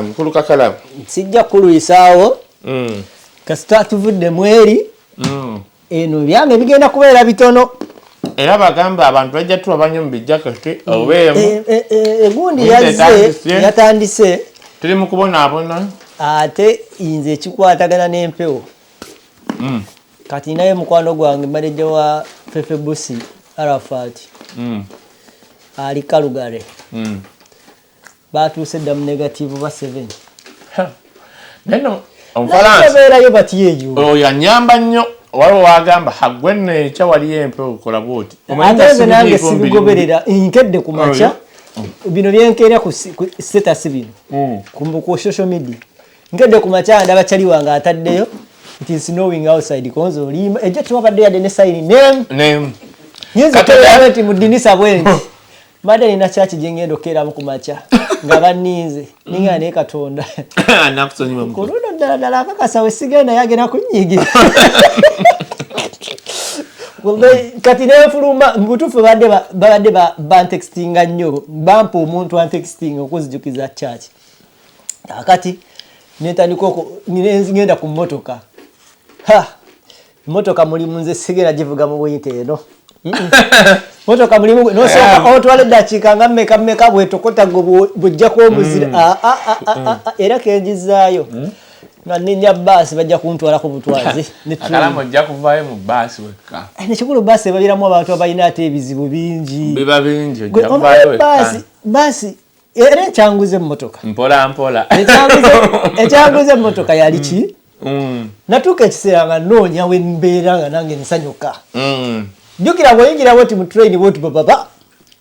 Mkulu KAKALAAMU sijja kuluyisaawo kasita tuvudde mweri eno byange bigenda kubeera bitono era bagamba abantu bajja tulabanya mu bijaketi obeemu egundi yazze yatandise tuli mu kubonaabona ate inze ekikwatagana n'empewo kati naye mukwano gwange maneja wa Fefe Busi Arafat ali Kalugare batuuse dda mu negative ba 7 neno omfalansa batiyeyo yanyamba nnyo waliwo wagamba hagwenne ekya waliyo empewo kola bwoti omanyi nange sibigoberera nkedde ku makya bino byenkeera ku status bino ku social media nkedde ku makya ndaba chali wange ataddeyo it is snowing outside konzo lima ejja tuwabadde yadde ne sign name kati mu dinisa bwenti mada nina chachi jengendo kera mu kumacha ngabaninze ninga ne katonda nakusonyiwa mu koruno dala akakasa wesigenda yagena kunyigira kati ne fuluma mbutufu badde ba textinga nnyo bampa omuntu an texting okuzijukiza chachi akati netandiko ngenda ku motoka motoka mulimu nze sigera jivuga mu bwite eno motoka mulimu no soka otwale dachika nga mmeka bwetokota bujja ko omuzira era kenjizaayo nga ninja basi bajja kuntwala ku butwazi KAKALAAMU ajja kuvaayo mu basi weka ne kikulu basi babiramu abantu abayina ate ebizibu bingi biba bingi ojja kuvaayo weka basi era changuze motoka mpola echanguze motoka yali ki natuka ekiseera nga noonya we mbeera nga nange nsanyuka jukira bweyingira bwoti mu train bwoti baba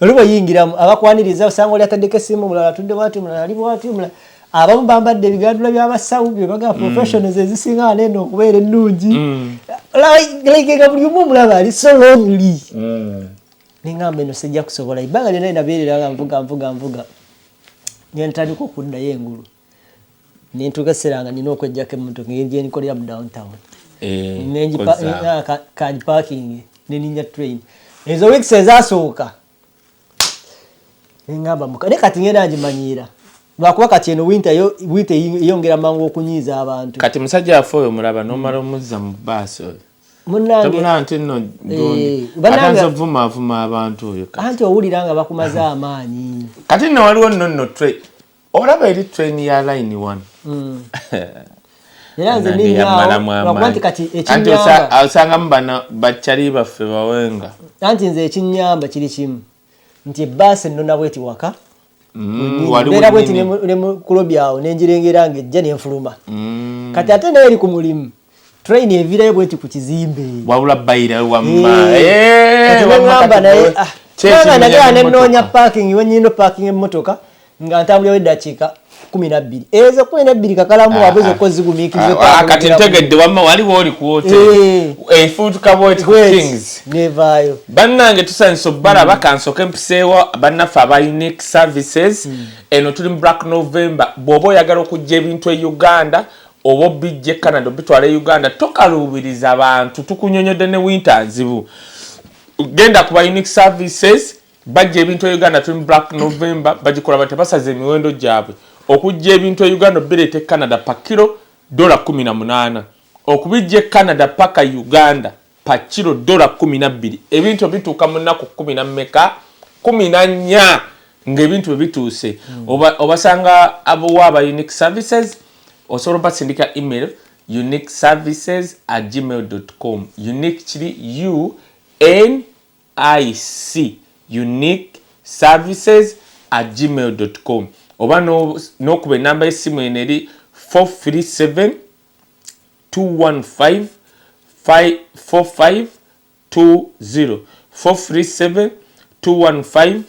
olibo yingiramu abakwaniriza osanga oli atadde kesimu mulala tudde bwati mulala ali bwati mulala abamu bambadde ebigandula by'abasawu bye baga professionals ezisinga neno okubeera ennungi like nga buli omu mulaba ali so lonely ningamba eno sijja kusobola ibanga lyonna inabeerera nga nvuga nentandika okuddayo engulu nentuuka ekiseera nga nina okwejjako emmotoka ngeri nikolera mu downtown kadi parking neninja train ezo weeks ezasooka nengamba muka ne kati ngenda ngimanyiira lwakuba kati eno winter yongera mangu okunyiiza abantu kati musajja afe oyo mulaba nomala omuzza mu baasi oyo munange nti nno atanze vuma abantu oyo anti owulira nga bakumaze amaanyi kati nno waliwo nno train olaba eri train ya line 1 era nze ninyawo kati ekinyamba osangamu bano bakyali baffe bawenga anti nze ekinyamba kiri kimu nti ebbaasi nno nabweti waka era bweti ne mukulobyawo nenjirengera nga ejja nenfuluma kati ate naye eri ku mulimu train evirayo bweti ku kizimbe wabula bayira wamma kati wangamba naye nagala nenoonya parking wenyino parking emmotoka nga ntambulira eddakiika 12 ezo 12 KAKALAAMU wabuzo kozigumikizo kati ntegedde wamma waliwo oli kuote efutuka bweti ku Kings nevayo bannange tusanso bala bakansoke mpiseewo bannaffe aba unique services eno tuli mu Black November bw'oba oyagala okujja ebintu e Uganda oba bijje Canada bitwala e Uganda tokaluubiriza abantu tukunyonyodde ne winter nzibu genda kuba unique services bajja ebintu e Uganda tuli mu Black November bagikola batebasaze emiwendo gyabwe okujja ebintu e Uganda birete Canada pa kilo $18 okubijja Canada paka Uganda pa kilo $12 ebintu bituuka mu nnaku 14 ng'ebintu bituuse obasanga abo aba unique services osobola basindika email uniqueservices@gmail.com unique kiri UNIC uniqueservices@gmail.com oba nokuba enamba y'essimu eno eri 437 215 4520 437 215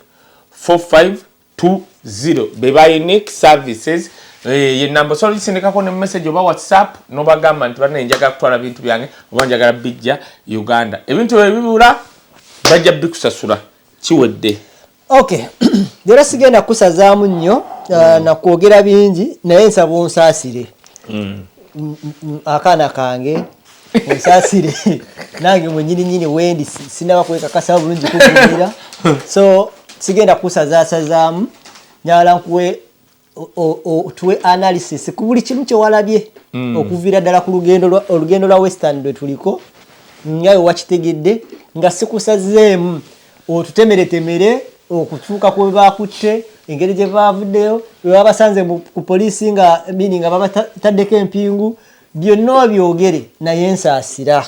4520 beba unique services ye namba so lisindikako ne message oba WhatsApp nobagamba nti bana njagala kutwala bintu byange oba njagala bijja Uganda ebintu ebibula bajja bikusasula kiwedde okay dera sigenda kusazaamu nnyo na kwogera bingi naye nsaba onsaasire akaana kange onsaasire nange mwenyini wendi sinaba kwekakasa bulungi kukugira so sigenda kusazaamu nyala nkuwe tuwe analysis ku buli kimu kye walabye okuviira ddala ku olugendo lwa Western lwe tuliko nga wakitegedde nga sikusazeemu otutemere okutuuka ku bakutte engeri gye baavuddeyo bwe babasanze ku poliisi nga babataddeko empingu byonna byogere naye ensaasira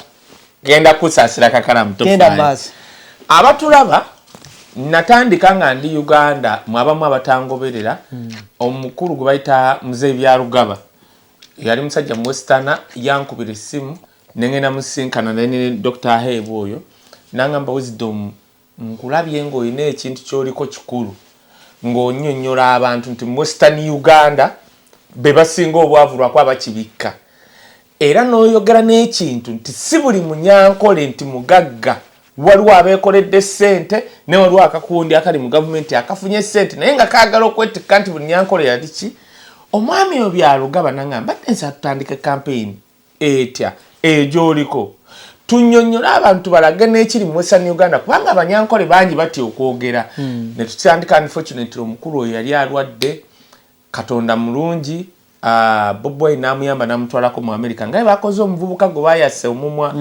genda kusaasira Kakalaamu abatulaba natandika nga ndi Uganda mwabamu abatangoberera omukulu gwe bayita Muzeeyi Byalugaba yali musajja mu Western yankubira essimu nengenda musinkana ne Dr. Hebo oyo nangamba wisdom nkulabye ng'olina ekintu ky'oliko kikulu ng'onnyonnyola abantu nti mu Western Uganda be basinga obwavu lwako abakibikka era n'oyogera n'ekintu nti si buli munyankole nti mugagga waliwo abeekoledde ssente ne waliwo akakundi akali mu gavumenti akafunye ssente naye nga kaagala okwetikka nti buli nyankole yali ki omwami oyo Byalugaba nangamba nsa tutandike campaign etya egy'oliko tunnyonnyola abantu balage n'ekiri mu Western Uganda kubanga abanyankole bangi batya okwogera ne tutandika unfortunately omukulu oyo yali alwadde Katonda mulungi Bobi n'amuyamba n'amutwalako mu America nga bakoze omuvubuka gwe bayase omumwa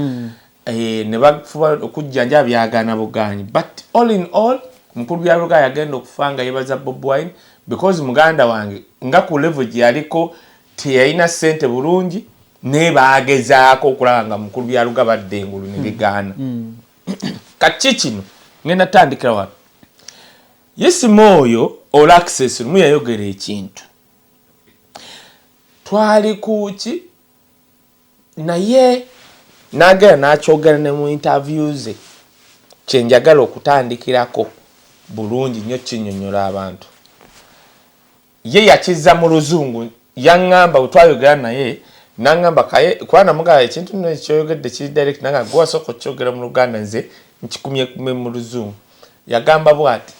ne bafuba okujjanja byagana buganyi but all in all mukulu Byalugaba yagenda okufanga yebaza Bobi because muganda wange nga ku level yaliko teyina ssente bulungi ne baagezaako okulaba nga mukulu Byalugaba ddengulu ne bigaana kati kino ngenda tandikira wano Asimye All Access mu yayogera ekintu twali kuki naye nagera n'akyogera ne mu interviews kyenjagala okutandikirako bulungi nnyo kinnyonnyola abantu ye yakiza mu luzungu yaŋŋamba bwe twayogera naye nangamba Kaye kwana mugala ekintu nno ekyoyogedde kiri direct nanga gwasooka okyogera mu Luganda nze nkikumye mu luzungu yagamba bw'ati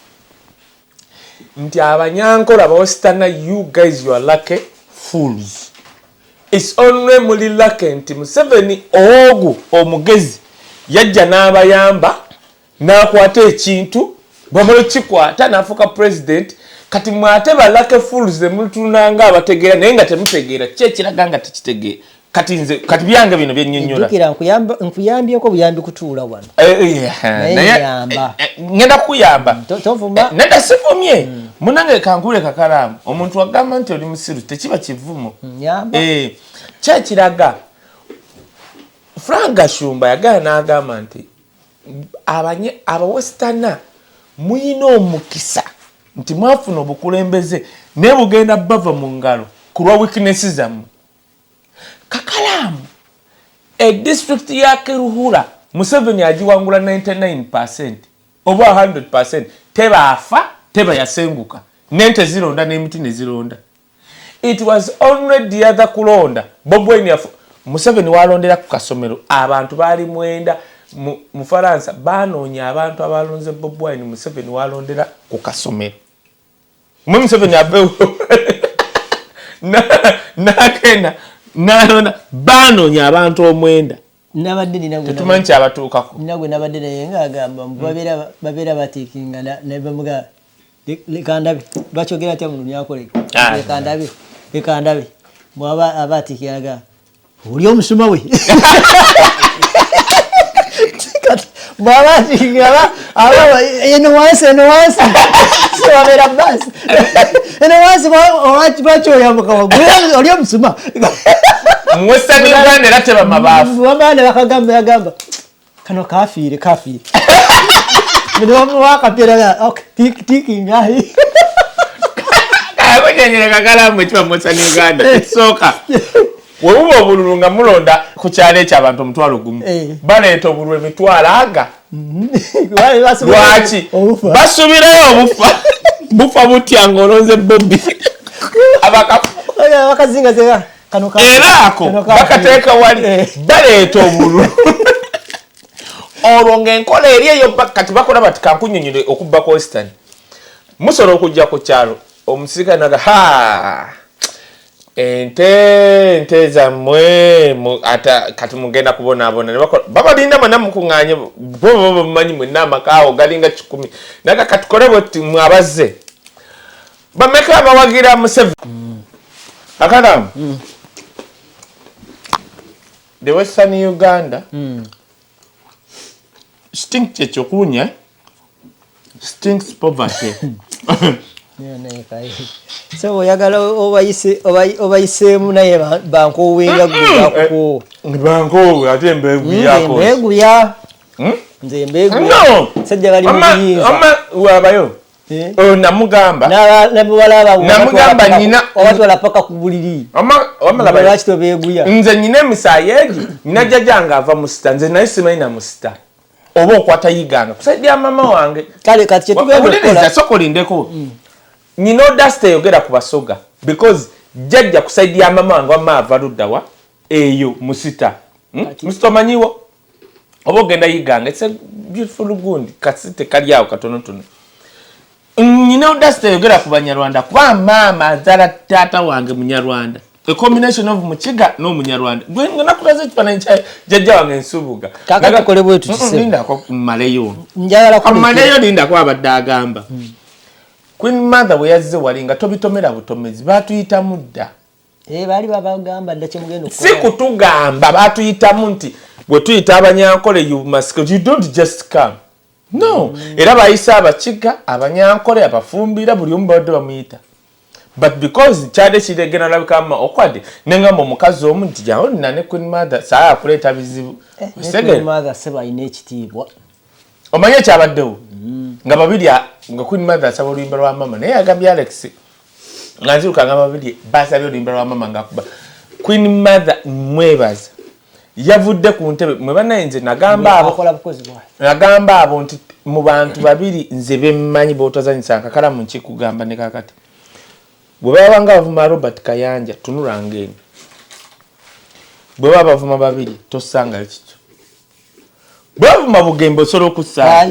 nti abanyankole abawesitana you guys you are lucky fools it's only muli lucky nti Museveni ogu omugezi yajja n'abayamba n'akwata ekintu bwamala kikwata n'afuuka president kati mwate ba lucky fools mutunanga abategeera naye nga temutegeera kyekiraga nga tekitegeera kati nze kati byange bino byennyonnyola ndikira nkuyambyeko buyambi kutuula wano ngenda kukuyamba nedda sivumye munange kankule Kakalaamu omuntu wagamba nti oli musiru tekiba kivumo kyekiraga Frank Gashumba yagala n'agamba nti abawesitana muyina omukisa nti mwafuna obukulembeze naye bugenda bava mu ngalo ku lwa weakness zammwe Kakalaamu district ya Kiruhura Museveni agiwangula 99% oba 100% tebaafa teba yasenguka nente zironda n'emiti ne zironda it was only the other kulonda Bobi Museveni walondera ku kasomero abantu bali mwenda mu Faransa banoonya abantu abalonze Bobi Museveni walondera ku kasomero Museveni abewo nakena nalona banoonya abantu omwenda nabadde ninagwe tumanyi kyabatuukako ninagwe nabadde naye nga agamba babeera batiikinga ne bamuga lekandabe bakyogera atya mu lunyankole lekandabe mwaba abatiikiraga oli omusuma we mwabatiikira eno wansi siwabeera basi eno wansi bakyoyambuka waggulu oli omusuma Western Uganda era teba mabaafu wamane bakagamba yagamba kano kafiire mwe wakapira tiki ngai kayagonyenyere Kakalaamu ekiba mu Western Uganda soka webuba obululu nga mulonda ku kyalo ekyo abantu omutwalo gumu baleeta obululu emitwalo aga lwaki basubirayo bufa butya ng'olonze Bobi abakazinga era ako bakateeka wali baleeta obululu olwo ng'enkola eri eyo kati bakola bati kankunnyonnyole okubba ku Western musobola okujja ku kyalo omusirikale naga ente zammwe ata kati mugenda kubonaabona babalinda mwena mukuŋŋaanye bo mumanyi mwenna amakaawo galinga 10 naga katukole bweti mwabazze bameka abawagira Museveni Kakalamu the Western Uganda stinks ekyokunya stinks poverty. So oyagala obayisemu naye bankowenga gwo banko ate embegu yako embegu ya nze embegu sajja bali muyinza wabayo namugamba namugamba nyina obatwala paka ku buliri lwaki tobeeguya nze nyina emisaayi egi nyina jjajjanga ava mu sita nze naye simanyi na mu sita oba okwatayiganga kusaidia mama wange kale kati kyetugenda sokolindeko nyina odasita eyogera ku basoga because jjajja kusaidia mama wange wamma ava luddawa eyo mu sita musita omanyiwo oba ogenda yiganga it's a beautiful gundi kasi tekali awo katonotono nyina odasita eyogera ku banyarwanda kuba maama azaala taata wange munyarwanda a combination of mukiga n'omunyarwanda gwe ngena kulaza ekifaananyi kya jjajja wange nsubuga kakakole bwe tutise lindako mmaleyo njagala mmaleyo lindako abadde agamba Queen Mother we yazze wali nga tobitomera butomezi batuyitamu dda baali babagamba dda kyemugenda okukola si kutugamba batuyitamu nti bwe tuyita Abanyankole you must you don't just come no era bayisa abakiga Abanyankole abafumbira buli omu badde bamuyita but because kyade kiregena labikama okwade nengamba omukazi omu nti jawo nane Queen Mother saa akuleta bizibu Queen Mother seba ine ekitiibwa omanye kyabaddewo nga babiri nga Queen Mother asaba oluyimba lwa mama naye agambye Alex nga nziruka nga babiri basabye oluyimba lwa mama ngakuba Queen Mother mwebaza yavudde ku ntebe mwe banayinze nagamba abo nti mu bantu babiri nze bemmanyi b'otazanyisa Kakalamu nkikugamba ne kakati bwe baba nga bavuma Robert Kayanja tunulanga eno bwe baba bavuma babiri tosanga ekikyo bwe bavuma Bugembe osobola okussa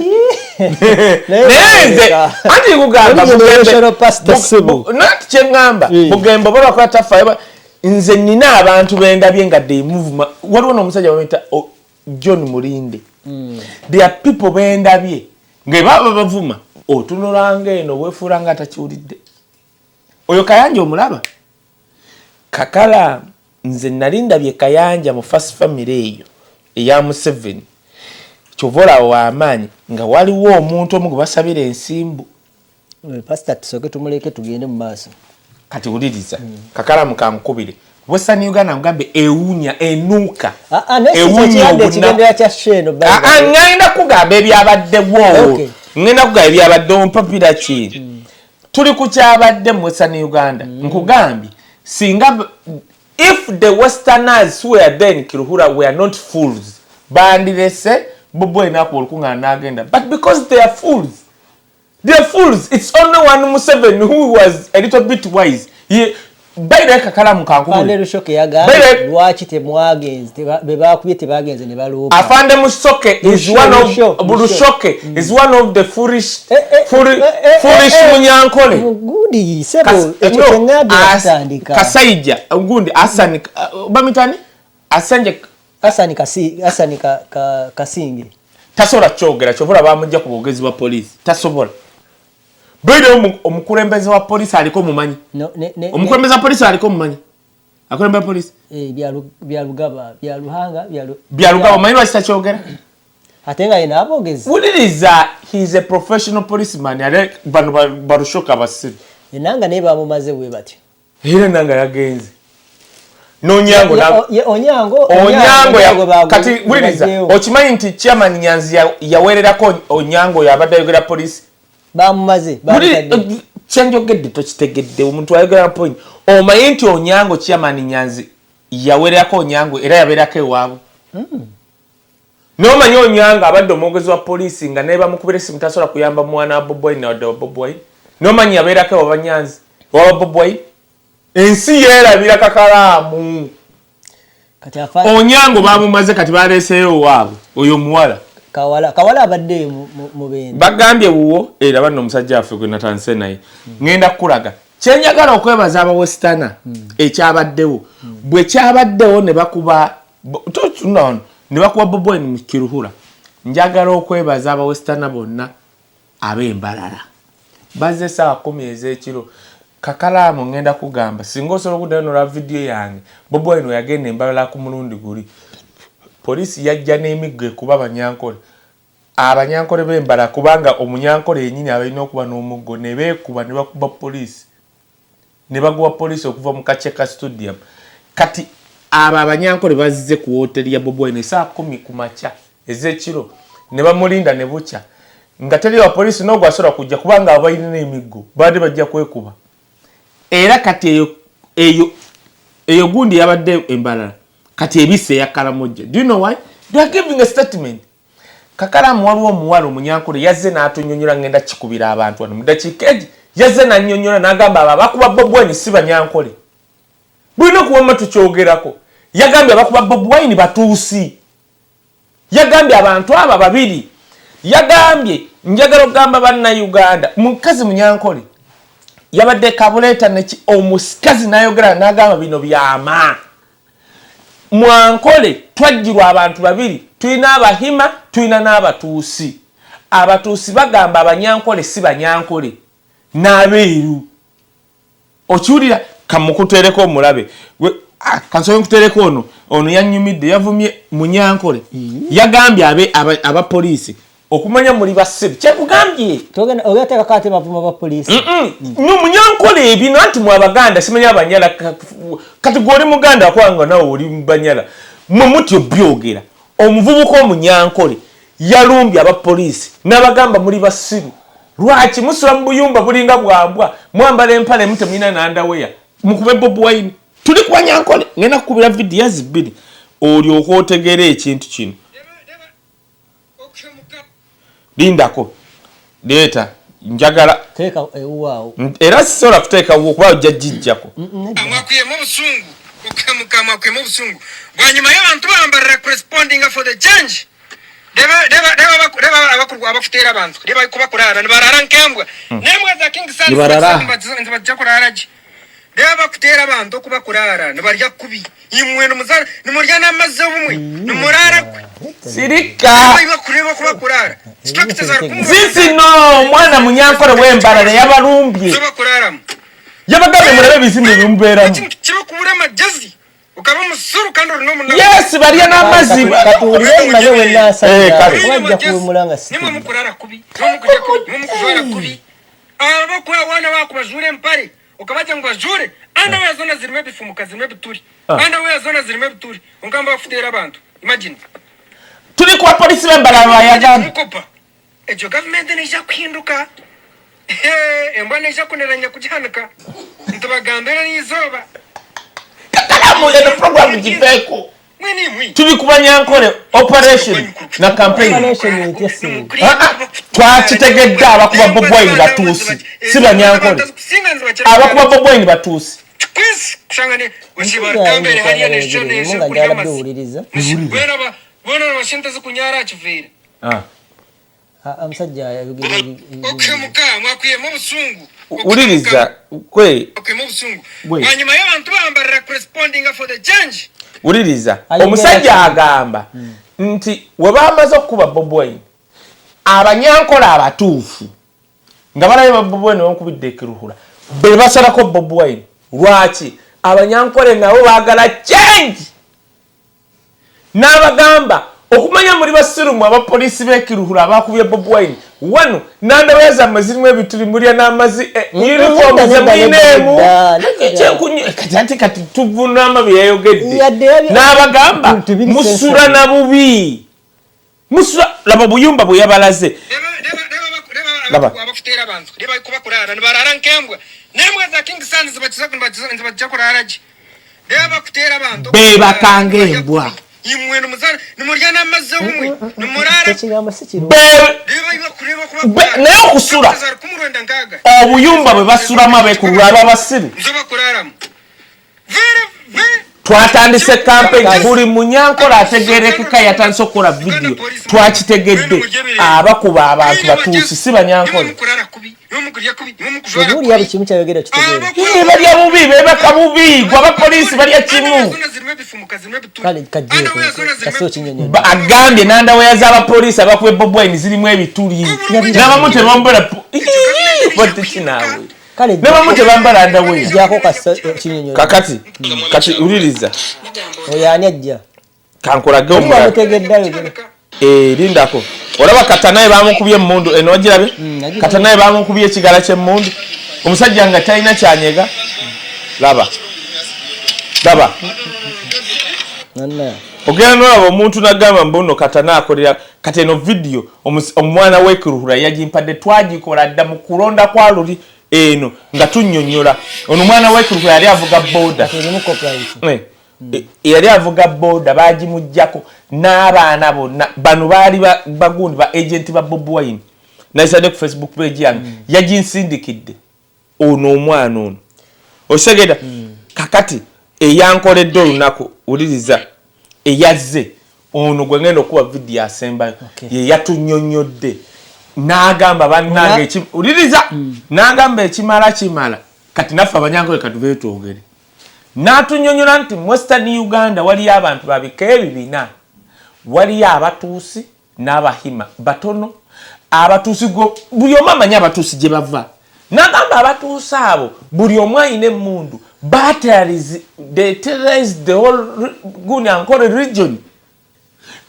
neze anti kugamba nati kyengamba Bugembe oba bakola tafa nze nina abantu bendabye nga de movement waliwo n'omusajja bamuyita John Mulinde there are people bendabye nga baba bavuma otunulanga eno weefuula nga atakiwulidde oyo Kayanja omulaba Kakalamu nze nalindabye Kayanja mu first family eyo eya Museveni kyovola w'amaanyi nga waliwo omuntu omu gwe basabira ensimbu pastor tusoke tumuleke tugende mu maaso kati wuliriza Kakalamu kankubire Western Uganda ngambe ewunya enuuka ekigendera kya sheno ngenda kugamba ebyabaddewo ngenda kugamba ebyabaddewo mpapira kiri tuli ku kyabadde mu Western Uganda nkugambye singa if the Westerners who were then Kiruhura were not fools bandirese Bobo enako olukungana n'agenda but because they are fools it's only one Museveni who was a little bit wise baire Kakalamu kankubule Rushoke yagamba lwaki temwagenze bebakubye tebagenze ne baloopa Afande Mushoke is one of Rushoke is one of the foolish Munyankole gundi sebo ekyengabe atandika Kasaija gundi Asani bamitani Asani Kasinge tasobola kyogera kyovula bamujja ku bwogezi bwa poliisi tasobola bwede omukulembeze wa poliisi aliko mumanyi omukulembeze wa poliisi aliko mumanyi akulembeza poliisi byalugaba omanyi lwaki takyogera ate nga yena abogezi wuliriza he is a professional policeman ale bano barushoka abasiru enanga naye bamumaze bwe batyo era nanga yagenze n'onyango kati wuliriza okimanyi nti chairman Nyanzi yaweererako onyango yabadde ayogera poliisi bamumaze kyenjogedde tokitegedde omuntu ayogera point omanyi nti onyango chairman Nyanzi yaweererako onyango era yabeerako ewaabwe n'omanyi onyango abadde omwogezi wa poliisi nga naye bamukubira essimu tasobola kuyamba mwana wa Bobi nawadde wa Bobi n'omanyi yabeerako ewa Banyanzi wa Bobi ensi yeerabira Kakalamu onyango bamumaze kati baleeseyo waabwe oyo muwala kawala abadde mu bende bagambye wuwo era banno omusajja affe gwe natanse naye ngenda kukulaga kyenjagala okwebaza aba Western ekyabaddewo bwe kyabaddewo ne bakuba ne bakuba Bobi mu Kiruhura njagala okwebaza aba Western bonna ab'embalala bazze saa 10 ez'ekiro Kakalaamu ngenda kugamba singa osobola okuddayo n'olwa vidiyo yange Bobi Wine yagenda embalala ku mulundi guli poliisi yajja n'emiggo ekuba Abanyankole Abanyankole b'embala kubanga Omunyankole yennyini abalina okuba n'omuggo ne beekuba ne bakuba poliisi ne bagoba poliisi okuva mu Kacheka Stadium kati abo Abanyankole bazze ku wooteri ya Bobi Wine saa 10 ku makya ez'ekiro ne bamulinda ne bukya nga teri wa poliisi n'ogwasobola kujja kubanga abalina n'emiggo baadde bajja kwekuba era kati eyo gundi yabadde embalala kati ebise ya Kalamojja. Do you know why? They are giving a statement. Kakalaamu waliwo omuwala Omunyankole yazze n'atunyonnyola ngenda kikubira abantu wano mu dakiika egi yazze n'annyonnyola n'agamba abakuba Bobi Wine si Banyankole. Bulina kuwama tukyogerako. Yagambye abakuba Bobi Wine batuusi. Yagambye abantu aba babiri. Yagambye njagala okugamba bannayuganda mukazi Munyankole yabadde kabuleeta neki omusikazi n'ayogera n'agamba bino byama. Mwankole twajjirwa abantu babiri tulina abahima tulina n'abatuusi. Abatuusi bagamba Abanyankole si Banyankole n'abeeru. Okiwulira kamukuteereko omulabe kansobe nkuteereko ono yannyumidde yavumye Munyankole yagambye abapoliisi okumanya muli basiru kyekugambye ogateeka kati mavuma ba poliisi Munyankole ebino anti mu Abaganda simanya Abanyala kati gw'oli Muganda akwanga nawe oli Banyala mwe mutyo byogera omuvubuka Omunyankole yalumbye abapoliisi n'abagamba muli basiru lwaki musula mu buyumba bulinga bwambwa mwambala empale mutemina nandaweya mukube Bobi Wine tuli kwa Nyankole ngenda kukubira vidiyo zibiri olyoka otegeera ekintu kino lindako leeta njagala teeka ewaawo era sisobola kuteeka kuba ojja jijjako mwakuyemu obusungu mwakuyemu obusungu bwanyuma y'abantu bambalira corresponding for the change deba abakuteera abantu deba kuba kurara nibarara nkembwa nembwa za King Sun nzibajja kurara ki deba bakutera abantu okuba kurara nibarya kubi imwe nomuzana nimurya n'amazzi obumwe nimurara sirika kureba kuba kurara structures are sisi no mwana Munyankole w'embalala yabalumbye yabagambye mulabe bizimbe byumbeeramu kiba kubura amajazi ukaba musuru kandi oli n'omunna yes barya n'amazzi katulire manye wenasa wajja kumulanga si nimwe mukurara kubi nimwe mukujwara kubi abakuwa wana bakubajura empare ukabaje ngo bajure anda we zona zirimo ebifumuka zirimo ebituri anda we zona zirimo ebituri ungamba bafutera abantu imagine tuli kwa polisi b'embalala bayagamba ejo government neja kuhinduka embwa neja kuneranya kujahanika ntubagambira n'izoba Kakalaamu eno program giveko tuli ku Banyankole operation na campaign twakitegedde abakuba Bobi Wine batuusi si Banyankole abakuba Bobi Wine batuusi kusangane washibakambere hariya neshone ngandalabduuliriza bona bashenta zikunyara kivira amusajja okemuka mwakuyemu obusungu uliriza kwe okuyemu obusungu wanyuma y'abantu bambalira corresponding for the change uliriza omusajja agamba nti we bamaze okuba Bobi Wine Abanyankole abatuufu nga balabe Bobi Wine onkubidde ekiruhula be basalako Bobi Wine lwaki Abanyankole nabo baagala change n'abagamba okumanya muri basiru mu abapoliisi b'ekiruhula abakubye Bobi Wine wano nandabeza mazirimu ebituli mulya n'amazi uniform z'eminemu kati tuvuna amabi yayogedde n'abagamba musula na bubi musula laba buyumba bwe yabalaze abafutera abantu deba kuba kurara nibarara nkembwa nembwa za King Sun zibajja kurara ki deba kutera abantu bebakanga embwa imwe nomuzana nimurya n'amazzi obumwe nimurara naye okusula obuyumba bwe basulamu abeekulula ababasiru twatandise campaign buli Munyankole ategeereko Kaye yatandise okukola vidiyo twakitegedde abakuba abantu batuusi si Banyankole obuulira buli kimu kyayogera kitegeere balya bubi bebaka bubi gwe abapoliisi balya kimu kale kajjeeko kasoo kinyonyola agambye nandaweya z'abapoliisi abakube Bobi Wine zirimu ebituli n'abamu tebambula kinaawe kale ne bamu tebambala ndawira jako kinyonyo kati uliriza oyani ajja kankolage omulala mutegeddayo lindako olaba katanaye bamukubye emmundu eno ogirabe katanaye bamukubye ekigala ky'emmundu omusajja nga talina kyanyega laba ogenda nolaba omuntu nagamba mbuno katana akolera kati eno vidiyo omwana w'ekiruhura yagimpadde twagikola dda mu kulonda kwa luli eno nga tunnyonnyola ono omwana w'ekiruhura yali avuga booda yali avuga booda bagimugjako n'abaana bonna bano baali bagundi ba agenti ba Bobi Wine nayisadde ku Facebook page yange yaginsindikidde ono omwana ono osegeda kakati eyankoledde olunaku uliriza eyazze ono gwe ngenda okuba vidiyo asembayo ye yatunnyonnyodde n'agamba bannange uliriza n'agamba ekimala kati naffe Abanyankole katubeetwogere n'atunnyonnyola nti mu Western Uganda waliyo abantu babika ebibina waliyo abatuusi n'abahima batono abatuusi buli omu amanyi abatuusi gye bava n'agamba abatuusi abo buli omu ayina emmundu they terrorized the whole Abanyonkoore region.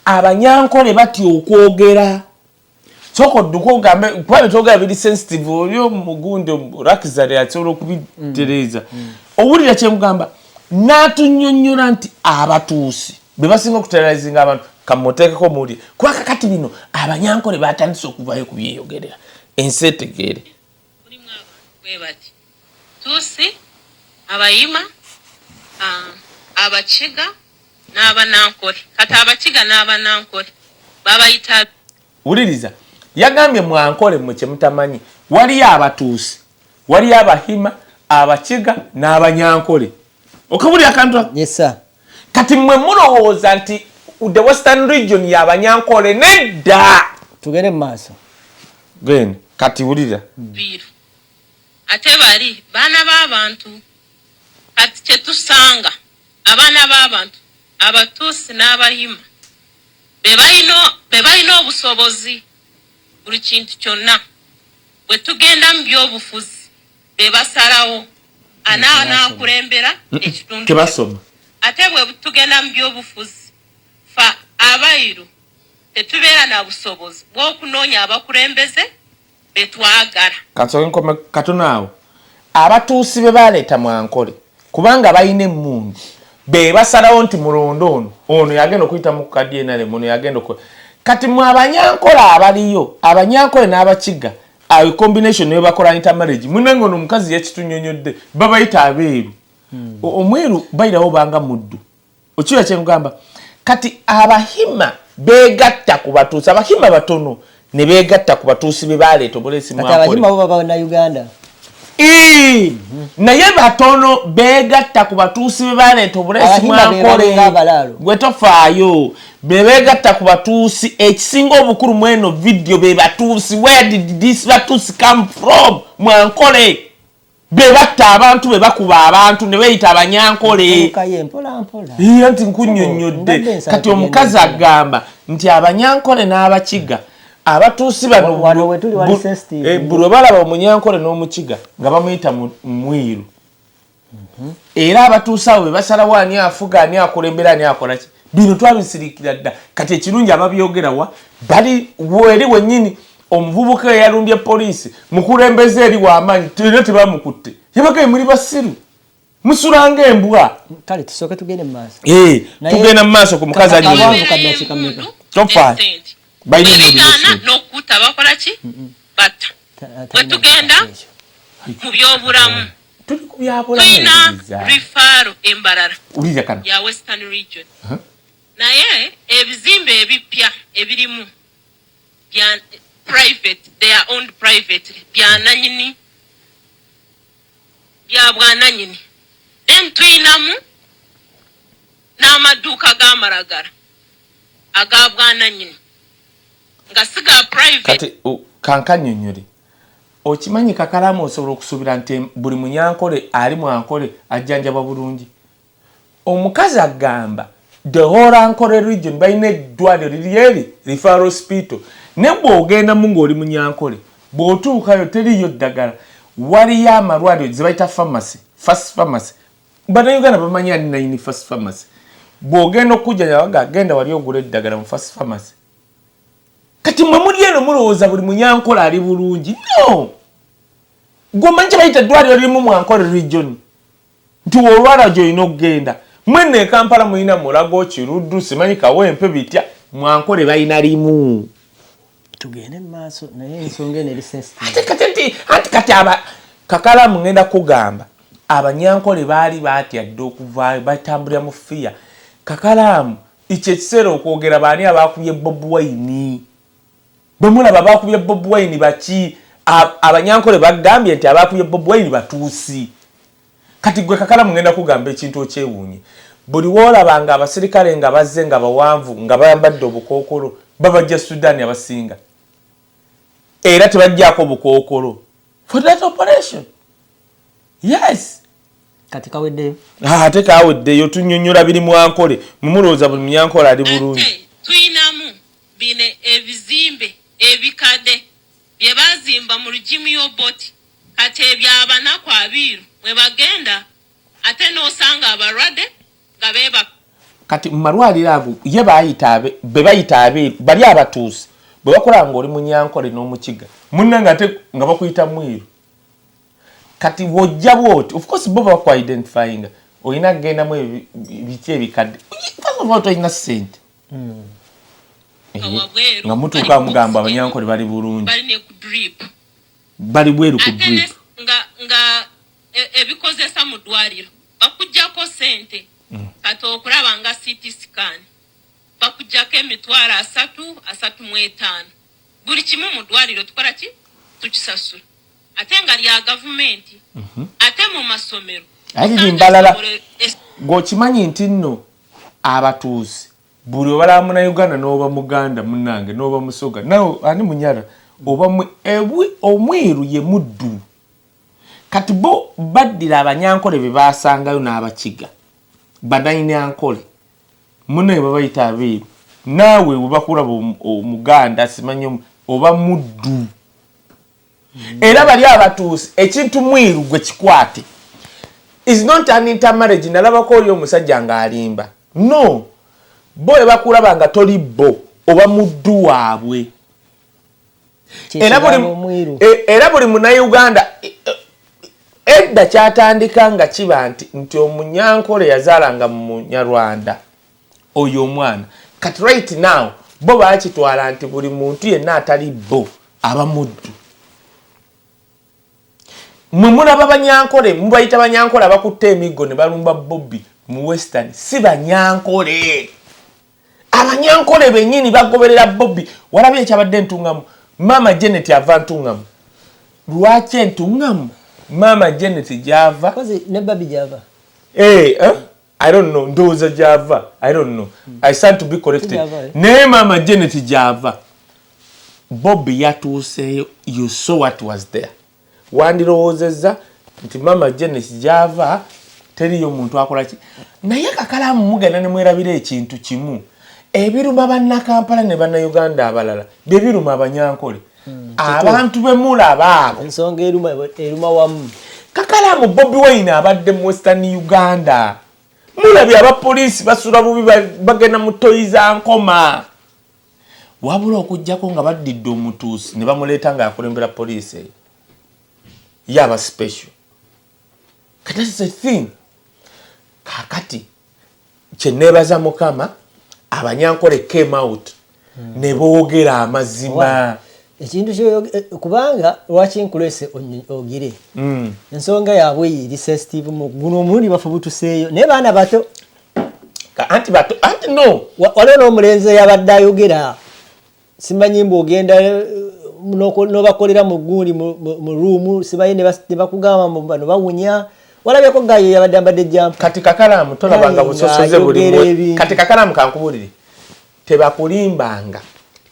Abanyankole batya okwogera. Soko duko gambe kwali toga bili sensitive olyo mugundo rakizare atoro okubitereza. Owulira kye mugamba n'atunnyonnyola nti abatuusi bebasinga okuterrorizinga abantu kamotekeko muri kwa kakati bino Abanyankole batandise okuvayo kubyeyogerera ensi etegeere. Webati tusi abayima abakiga n'Abanyonkoore kati abakiga n'Abanyonkoore babayita uliriza yagambye mwankole mu kye mutamanyi waliyo abatuusi waliyo abahima abakiga n'Abanyonkoore okabuli akantu yes sir kati mwe mulowooza nti the western region y'Abanyonkoore nedda tugere maaso gene kati ulira biru ate bali bana b'abantu kati kye tusanga abana b'abantu abatuusi n'abahima bebalina obusobozi buli kintu kyonna bwe tugenda mu byobufuzi bebasalawo anaakulembera ekitundu tebasoma ate bwe tugenda mu byobufuzi fa abayiru tetubeera na busobozi bw'okunoonya abakulembeze betwagala kansonga katonaawo abatuusi be baleeta Mwankole kubanga balina emmundu bebasalawo nti mulondo ono yagenda okuyita mu kadyenale muno yagenda kati mu Abanyankole abaliyo Abanyankole n'abakiga ayo combination ne bakola intermarriage munango no mukazi yakitunnyonnyodde babayita abeeru omweru bayirawo banga muddu okiwa kye ngamba kati abahima begatta ku batuusi abahima batono ne begatta ku batuusi be baleeta Obulesi Mwankole kati abahima bo baba na Uganda naye batono begatta ku batuusi be baleeta Obulesi Mwankole gwe tofaayo bebegatta ku batuusi ekisinga obukulu mweno video be batuusi where did this batuusi come from Mwankole bebatta abantu be bakuba abantu ne beyita Abanyankole Kaye mpola nti nkunnyonnyodde kati omukazi agamba nti Abanyankole n'abakiga abatuusi bano wano wetuli wali sensitive buli balaba Omunyankole n'Omukiga nga bamuyita mwiru era abatuusi abo bebasalawo ani afuga ani akulembera ani akolaki bino twabisirikira dda kati ekirungi ababyogerawa bali weri wennyini omuvubuka eyalumbye poliisi mukulembeze eri w'amaanyi tulina tebamukutte yabagaye muli basiru musulanga embwa kale tusooke tugende mu maaso tugenda mu maaso ku mukazi bayina n'okutta bakola ki batta bwe tugenda mu byobulamu tulina rifaaro embalala ya western region naye ebizimbe ebipya ebirimu bya private they are owned privately bya nanyini bya bwananyini then tuyinamu n'amaduuka g'amalagala aga bwananyini nga siga private kati kankanyonyole okimanyi Kakalaamu osobola okusuubira nti buli Munyankole ali Mwankole ajjanjaba bulungi omukazi agamba the whole Ankole region balina eddwaliro liri referral hospital ne bw'ogenda mu ng'oli Munyankole bw'otuukayo teriyo ddagala waliyo amalwaliro ze bayita pharmacy, first pharmacy. Bannayuganda bamanyi alina yini first pharmacy. Bw'ogenda okujjanjaba genda wali ogula eddagala mu first pharmacy. Kati mwe muli eno mulowooza buli Munyankola ali bulungi. No! Gwomanyi kye bayita eddwaliro lirimu Mwankole region. Nti olwala gy'olina okugenda. Mwene e Kampala mulina Mulago, Kiruddu, simanyi Kawempe bitya. Mwankole balina limu. Tugende maaso naye ensonga eno eri sensitive. Ati kati KAKALAAMU ngenda kugamba Abanyankole baali batyadde okuvaayo batambulira mu fear. KAKALAAMU ekyo ekiseera okwogera baani abaakubye Bobi Wine. Bwe mulaba baakubye Bobi Wine baki? Abanyankole bagambye nti abaakubye Bobi Wine batuusi. Kati gwe KAKALAAMU ngenda kugamba ekintu ekyewuunye. Buli woolabanga abasirikale nga bazze nga bawanvu nga bayambadde obukookolo babajja Sudan abasinga. Era tebajjaako obukookolo. For that operation. Yes. Kati kaweddeyo. Ate kaweddeyo tunnyonnyola biri Mwankole. Mumulowooza buli Munyankola ali bulungi. Tuyinamu bine ebizimbe ebikadde bye bazimba mu lugimu y'Oboti. Kati ebyabanaku abiiru mwe bagenda ate n'osanga abalwadde nga beeba. Kati mu malwaliro ago ye be bayita abeeru bali abatuusi. Bwe bakola ng'oli Munyankole n'Omukiga munna nga bakuyita mwiru. Kati wojja bwoti of course bo bakwa identifying olina kugenda mu biki ebikadde omuntu olina ssente nga mutuuka mugamba Abanyankole bali bulungi bali bweru ku drip nga ebikozesa mu ddwaliro bakujjako ssente kati okulaba nga CT scan bakujjako emitwalo 35 buli kimu mu ddwaliro tukola ki tukisasula ate nga lya gavumenti ate mu masomero ayiri mbalala gwokimanyi nti nno abatuusi buli obala mu Uganda n'oba Muganda munnange n'oba Musoga nawe ani Munyala oba omwiru ye muddu. Kati bo baddira Abanyankole be baasangayo n'Abakiga Banyankole munne babayita abeeru naawe bwe bakulaba Omuganda simanyi oba muddu. Era bali abatuusi ekintu mwiru gwe kikwate is not an intermarriage. Nalabako oli omusajja nga alimba no bo bakulaba nga toli bo oba muddu waabwe. Era buli Munnayuganda edda kyatandika nga kiba nti Omunyankole yazaalanga mu Munyarwanda oyo omwana. Kati right now bo baakitwala nti buli muntu yenna atali bo aba muddu. Mwe mulaba Abanyankole mubayita Abanyankole abakutte emiggo ne balumba Bobi mu Western si Banyankole. Abanyankole bennyini bagoberera Bobi. Walabye ekyabadde entungamu Mama Janet ava ntungamu. Lwaki entungamu Mama Janet gyava ne Babi gyava. I don't know. Ndowooza gyava. I don't know. I stand to be corrected. Ne Mama Janet gyava. Bobi yatuuseyo. You saw what was there. Wandirowoozezza nti Mama Janet gyava teriyo muntu akola ki. Naye KAKALAAMU mugenda ne mwerabira ekintu kimu. Ebiruma bannakampala ne bannayuganda abalala bye biruma Abanyankole. Abantu be mulaba abo ensonga eruma wamu. KAKALAAMU Bobi Wine abadde mu Western Uganda. Mulabye abapoliisi basula bubi bagenda mu toyi za nkoma. Wabula okujjako nga baddidde omutuusi ne bamuleeta nga akulembera poliisi eyo. Yaba special. That is a thing. Kakati kyenebaza Mukama Abanyankole came out ne boogera amazima. Ekintu kyo kubanga lwaki nkulese ogire ensonga yaabwe eri sensitive mu guno omulundi bafubutuseeyo naye baana bato anti no waliwo n'omulenzi yabadde ayogera simanyi mbu ogenda n'obakolera mu gundi mu ruumu simanyi ne bakugamba bano bawunya walabyeko gayo yabadde ambadde jampa. Kati KAKALAAMU tolabanga busosoze buli kati KAKALAAMU kankubulire tebakulimbanga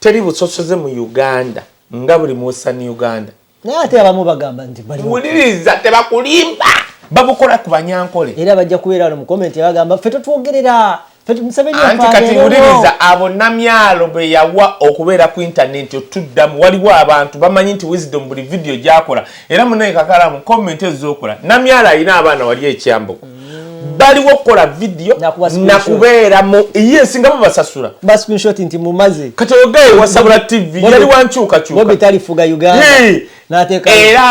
teri busosoze mu Uganda nga buli mu Western Uganda. Naye ate abamu bagamba nti buliriza tebakulimba babukola ku Banyankole. Era bajja kubeera mu comment bagamba ffe totwogerera anti kati wuliriza abo namyalo be yawa okubeera ku internet otuddamu waliwo abantu bamanyi nti Wisdom buli video gyakola era munaye Kakalaamu comment ez'okola namyalo alina abaana wali ekyambo baliwo okukola video nakubeera mu yesinga babasasula screenshot nti mumaze kati ogaye wasabula TV yali wankyukakyuka Bobi talifuga Uganda n'ateeka era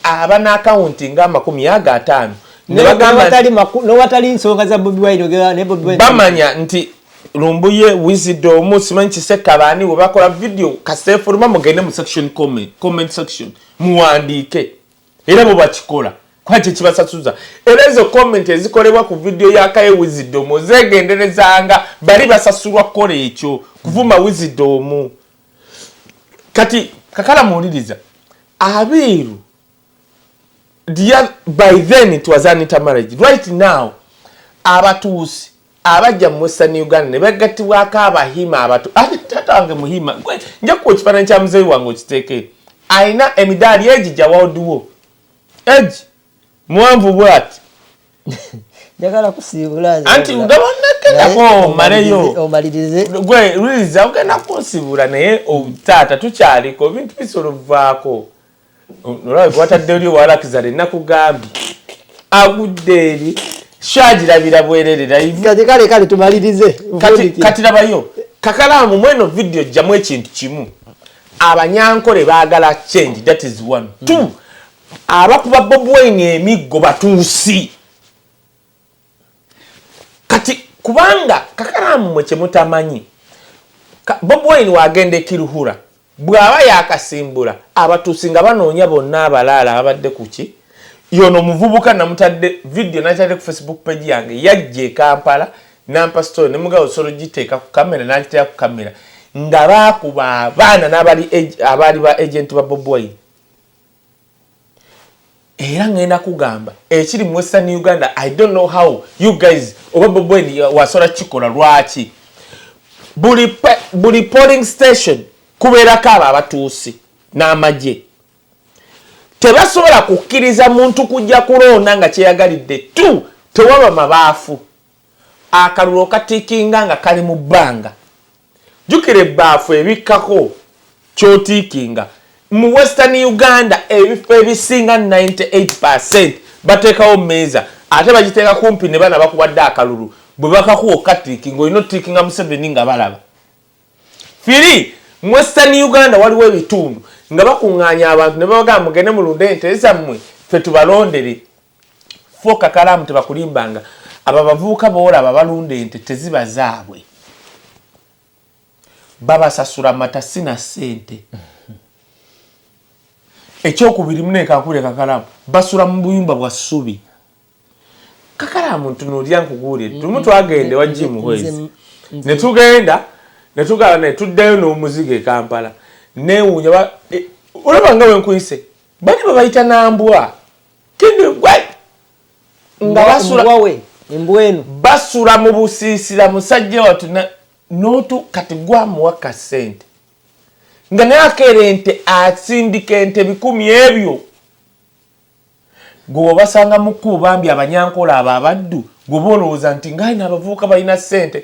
abana account nga 50 ne bagamba no watali nsonga za Bobi Wine ne Bobi Wine bamanya nti lumbuye Wisdom simanyi kiseka bani we bakola video kasefuluma mugende mu section comment section muwandiike era bo bakikola kwache kibasasuza era ezo comment ezikolebwa ku video ya Kaye Wisdom zegenderezanga bali basasulwa kole ekyo kuvuma Wisdom kati Kakalaamu muliriza abiru by then it was an intermarriage. Right now, abatuusi abajja mu Western Uganda ne bagatibwako abahima abatu tatange muhima nja ku kifaananyi kya muzeeyi wange okiteeke ayina emidaali egijja wawodiwo egi muwanvu bwati njagala kusiibula anti ndabonekeko maleyo omalirize gwe lwiriza ogenda kunsibula naye taata tukyaliko ebintu bisolovaako nolwawe watadde oli owalakizale nakugambye agudde eri shagirabira bwererera kale tumalirize kati labayo Kakalaamu mweno video jamu ekintu kimu Abanyankoore baagala change, that is one. Two, abakuba Bobi Wine emiggo batuusi kati kubanga Kakalaamu mwe kyemutamanyi Bobi Wine wagende Kiruhura bwaba yakasimbula abatuusi nga banoonya bonna abalaala abadde kuki yono muvubuka namutadde video natadde ku Facebook page yange yajje Kampala nampa story ne mugawo solo giteeka ku kamera n'agiteeka ku kamera nga bakuba abaana n'abali ba agent ba Bobi Wine era ngenda kugamba ekiri mu Western Uganda. I don't know how you guys oba Bobi Wine wasola kikola lwaki buli polling station kubeerako abatuusi n'amagye tebasobola kukkiriza muntu kujja kulonda nga kyeyagalidde tu tewaba mabaafu akalulo katiikinga nga kali mu bbanga jjukira ebbaafu ebikkako kyotiikinga mu Western Uganda ebifo ebisinga 98% bateekawo mmeeza ate bagiteeka kumpi ne bana bakubadde akalulu bwe bakakuwa okatiikinga olina otiikinga Museveni nga balaba firi mu Western Uganda waliwo ebitundu nga bakuŋŋaanya abantu ne babagamba mugende mulunde ente zammwe ffe tubalondere fo Kakalaamu tebakulimbanga abo bavubuka boolaba balunda ente teziba zaabwe babasasula matasi na ssente ekyokubiri muneekankule Kakalaamu basula mu buyumba bwa ssubi Kakalaamu ntunuulya nkuguulire tumu twagende wa Jim Hwezi ne tugenda ne tugala ne tuddayo n'omuzigo e Kampala neewuunya olaba nga wenkuyise bali babayita nambwa kindi gwe nga basula mu busiisira musajja watu n'otu kati gwamuwaka ssente nga naye akeera ente asindika ente 100 ebyo gwe obasanga mu kkubo bambi Abanyankoore abo abaddu gwe boolowooza nti ng'ayina abavubuka balina ssente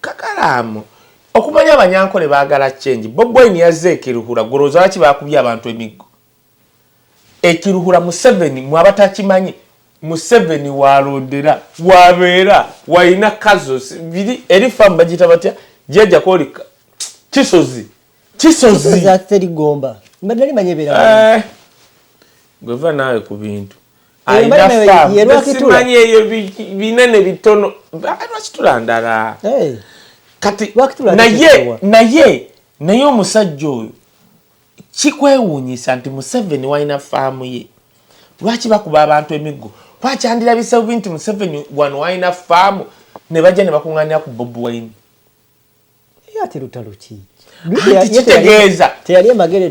Kakalaamu okumanya Abanyankoore baagala change. Bobi Wine yazze ekiruhura golooza lwaki baakubye abantu emiggo ekiruhura Museveni mwabatakimanyi Museveni walondera wabeera walina kazo biri erifamu bagita batya jjajja kolika kisozi zateri gomba mbadde limanye bera gweva nawe ku bintu ayina famu simanyi eyo binene bitono lwakitulandala kati naye omusajja oyo kikwewuunyisa nti Museveni walina faamu ye lwaki bakuba abantu emiggo lwakyandirabisewo binti Museveni wano walina faamu ne bajja ne bakuŋŋaanira ku Bobi Wine ate lutalo ki kitegeeza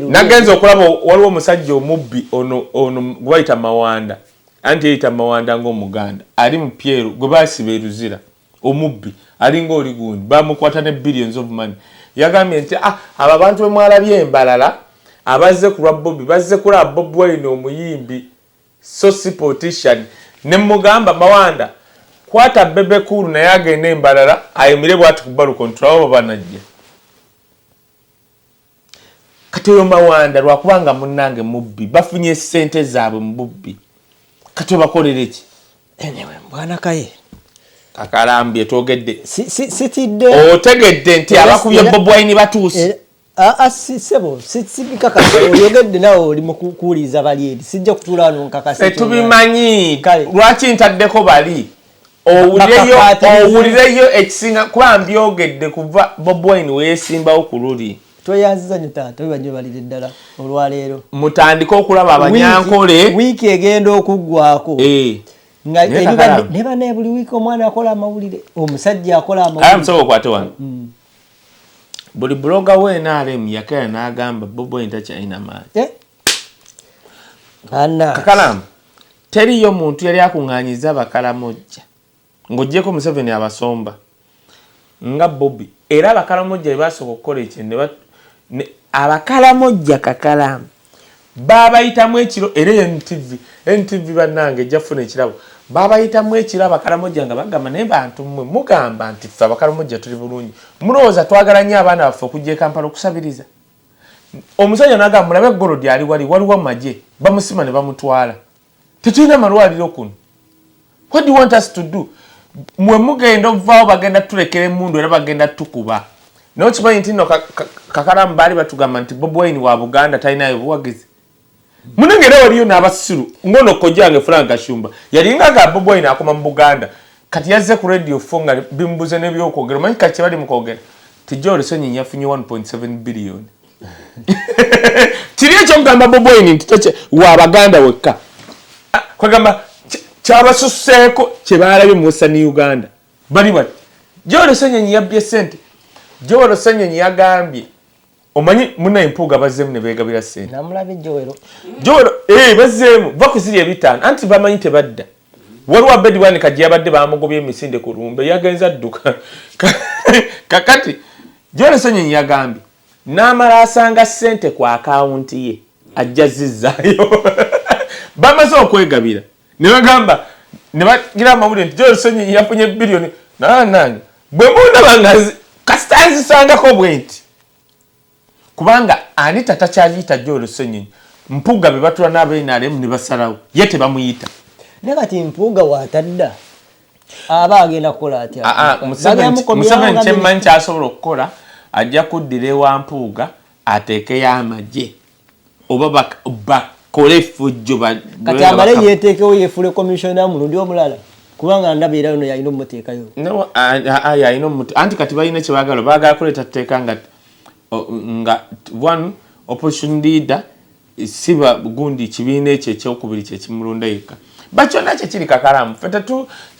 nagenza okulaba waliwo omusajja omubbi ono gwe bayita Mawanda anti yeyita Mawanda ng'Omuganda ali mu Pieru gwe baasiba eruzira omubbi alinga oli gundi bamukwata ne billions of money yagambye nti abo abantu bwe mwalabye embalala abazze ku lwa Bobi bazze kulaba Bobi Wine omuyimbi so si politician ne mugamba Mawanda kwata bebe kuru naye agende embalala ayimire bwati ku balukontra obo banajja kati oyo Mawanda lwakubanga munnange mubbi bafunye ssente zaabwe mu bubbi kati bakolere ki anyway bwana Kaye kakalambye twogedde sitidde otegedde nti abakubye Bobi Wine batuuse sebo sibikakasa oyogedde nawe oli mu kuwuliza bali eri sijja kutuula wano nkakasa tetubimanyi lwaki ntaddeko bali owulireyo ekisinga kuba mbyogedde kuva Bobi Wine weesimbawo ku luli tweyanziza nyo taata webanyo balire ddala olwaleero mutandike okulaba Abanyankole wiiki egenda okuggwako nga ne bane buli wiiki omwana akola amawulire omusajja akola amawulire musobola okwate wano buli bloga we NRM yakera n'agamba Bobi Wine takyalina maanyi Kakalamu teriyo muntu yali akuŋŋaanyiza Abakalamojja ng'oggyeko Museveni abasomba nga Bobi era Abakalamojja bye basooka okukola ekyo Abakalamojja Kakalamu baabayitamu ekiro era NTV bannange ejja kufuna ekirabo baabayitamu ekiro Abakalamojja nga bagamba naye bantu mmwe mugamba nti ffe Abakalamojja tuli bulungi mulowooza twagala nnyo abaana baffe okujja e Kampala okusabiriza omusajja n'agamba mulabe Gorodi ali waliwo amagye bamusima ne bamutwala tetulina malwaliro kuno what do you want us to do mwe mugenda ovaawo bagenda tulekera emmundu era bagenda tukuba naye okimanyi nti nno Kakalamu baali batugamba nti Bobi Wine wa Buganda talinayo buwagizi munengera waliyo n'abasiru ngono kojjange Frank Kashumba yalinga ga Bobi Wine akoma mu Buganda kati yazze ku radio fonga bimbuze n'ebyokwogera manyi kati bali mu kwogera tijjo Ssenyonyi yafunye 1.7 billion tiri ekyo mugamba Bobi Wine nti wa Baganda wekka kwagamba kyabasuseeko kye baalabye mu Western Uganda bali bati Jolo Ssenyonyi yabbye ssente Jolo Ssenyonyi yagambye omanyi muna empuuga bazzeemu ne beegabira ssente namulabe Jolo bazzeemu bakuzirya ebitaano anti bamanyi tebadda waliwo Abedi Wine kajja yabadde bamugobye emisinde ku lumbe yagenza adduka kakati Jolo Ssenyonyi yagambye n'amala asanga ssente ku akawunti ye ajja zizzaayo bamaze okwegabira ne bagamba ne bagira amawulire nti Jolo Ssenyonyi yafunye biliyoni nange bwe mundaba nga kasitanzisangako bwe nti kubanga ani tatakyayita Jolo Ssenyonyi mpuga be batula n'abeNRM ne basalawo ye tebamuyita ne kati mpuga watadda aba agenda kukola atya Museveni kyemmanyi kyasobola okukola ajja kuddira ewa mpuuga ateekeyo amagye oba bakole effujjo kati amale yeeteekewo yeefule komishona mulundi omulala kubanga ndaba era no yalina omuteekayo yalina anti kati balina kye baagala kuleeta tteeka nga one opposition leader siba gundi kibiina ekyo ekyokubiri kyekimulonda yekka bakyonna kyekiri Kakalamu ffe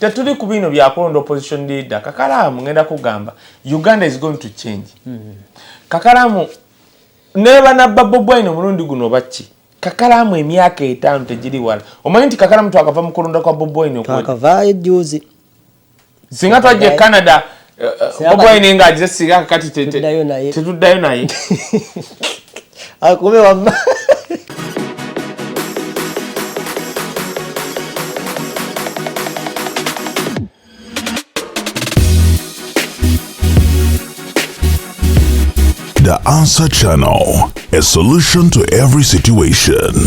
tetuli ku bino byakulonda opposition leader Kakalamu ngenda kugamba Uganda is going to change Kakalamu neba nabba Bobi Wine omulundi guno baki Kakalamu emyaka 5 tegiri wala omanyi nti Kakalamu twakava mu kulonda kwa Bobi Wine twakavaayo ejjuuzi singa twajja Canada Bobi Wine ng'agize singa kakati tetuddayo naye akube wamma The Answer Channel, a solution to every situation.